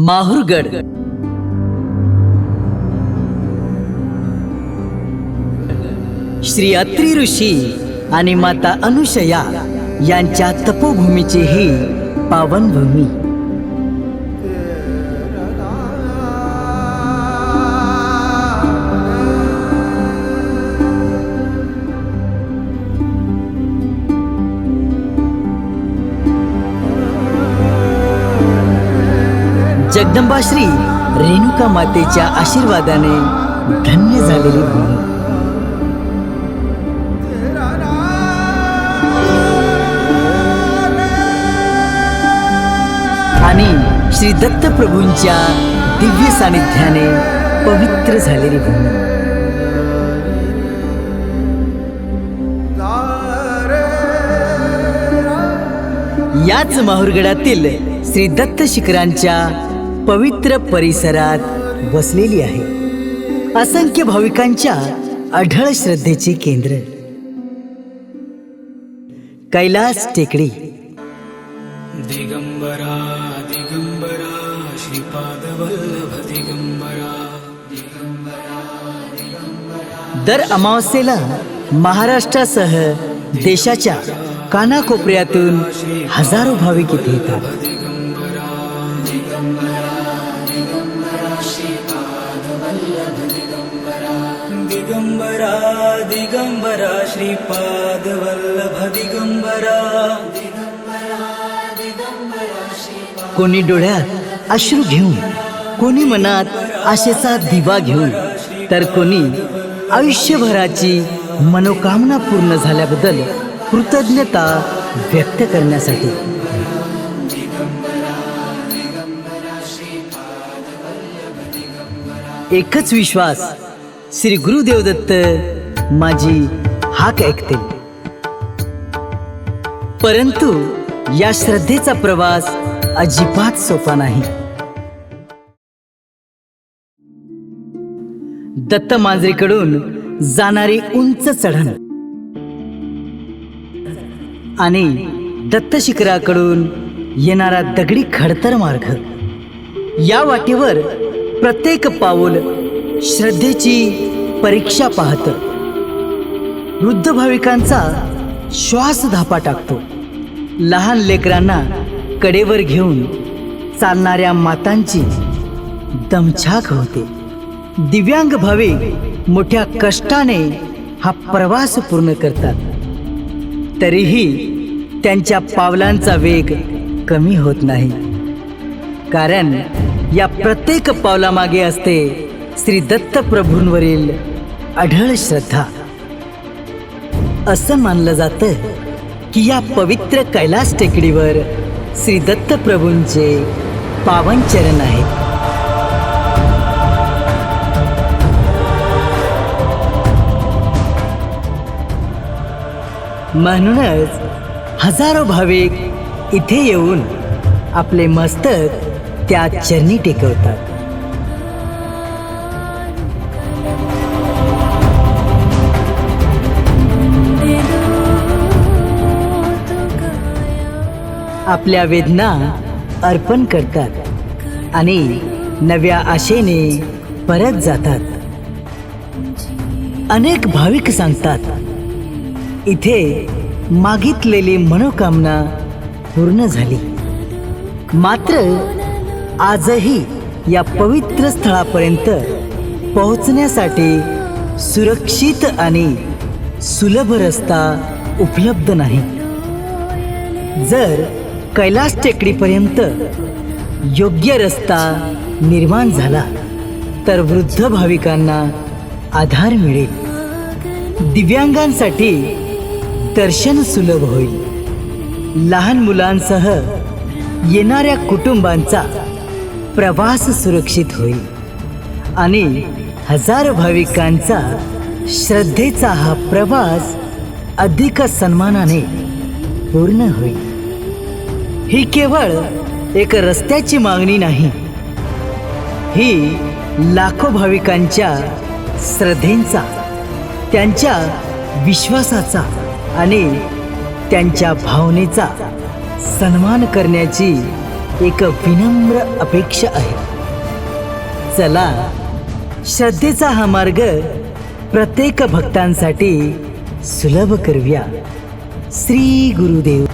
माहुरगड श्री अत्री ऋषी आणि माता अनुशया यांच्या तपोभूमीची ही पावनभूमी. जगदंबा श्री रेणुका मातेच्या आशीर्वादाने धन्य झालेली भूमी. आणि श्री दत्त प्रभूंच्या दिव्य सानिध्याने पवित्र झालेली भूमी. याच माहुरगडातील श्री दत्त शिखरांच्या पवित्र परिसरात वसलेली आहे असंख्य भाविकांच्या अढळ श्रद्धेचे केंद्र कैलास टेकडी. दिगंबरा दिगंबरा श्रीपाद वल्लभ दिगंबरा. दर अमावस्येला महाराष्ट्रासह देशाच्या कानाकोपऱ्यातून हजारो भाविक इथे येतात. दिगंबरा दिगंबरा श्रीपाद वल्लभ दिगंबरा. कोणी डोळ्यात अश्रू घेऊन, कोणी मनात आशेचा दिवा घेऊन, तर कोणी आयुष्यभराची मनोकामना पूर्ण झाल्याबद्दल कृतज्ञता व्यक्त करण्यासाठी. एकच विश्वास, श्री गुरुदेव दत्त माझी हाक ऐकतील. परंतु या श्रद्धेचा प्रवास अजिबात सोपा नाही. दत्त मांजरीकडून जाणारी उंच चढण आणि दत्त शिखराकडून येणारा दगडी खडतर मार्ग, या वाटेवर प्रत्येक पाऊल श्रद्धेची परीक्षा पाहतं. वृद्ध भाविकांचा श्वास धापा टाकतो. लहान लेकरांना कडेवर घेऊन चालणाऱ्या मातांची दमछाक होते. दिव्यांग भाविक मोठ्या कष्टाने हा प्रवास पूर्ण करतात. तरीही त्यांच्या पावलांचा वेग कमी होत नाही, कारण या प्रत्येक पावलामागे असते श्री दत्त प्रभूंवरील अढळ श्रद्धा. असं मानलं जातं की या पवित्र कैलास टेकडीवर श्री दत्त प्रभूंचे पावन चरण आहेत. म्हणूनच हजारो भाविक इथे येऊन आपले मस्तक त्या चरणी टेकवतात. आपल्या वेदना अर्पण करतात आणि नव्या आशेने परत जातात. अनेक भाविक सांगतात, इथे मागितलेली मनोकामना पूर्ण झाली. मात्र आजही या पवित्र स्थळापर्यंत पोहोचण्यासाठी सुरक्षित आणि सुलभ रस्ता उपलब्ध नाही. जर कैलास टेकडीपर्यंत योग्य रस्ता निर्माण झाला तर वृद्ध भाविकांना आधार मिळेल. दिव्यांगांसाठी दर्शन सुलभ होईल. लहान मुलांसह येणाऱ्या कुटुंबांचा प्रवास सुरक्षित होईल आणि हजारो भाविकांचा श्रद्धेचा हा प्रवास अधिक सन्मानाने पूर्ण होईल. ही केवळ एक रस्त्याची मागणी नाही, ही लाखो भाविकांच्या श्रद्धेचा, त्यांच्या विश्वासाचा आणि त्यांच्या भावनेचा सन्मान करण्याची एक विनम्र अपेक्षा आहे. चला, श्रद्धेचा हा मार्ग प्रत्येक भक्तांसाठी सुलभ करूया. श्री गुरुदेव.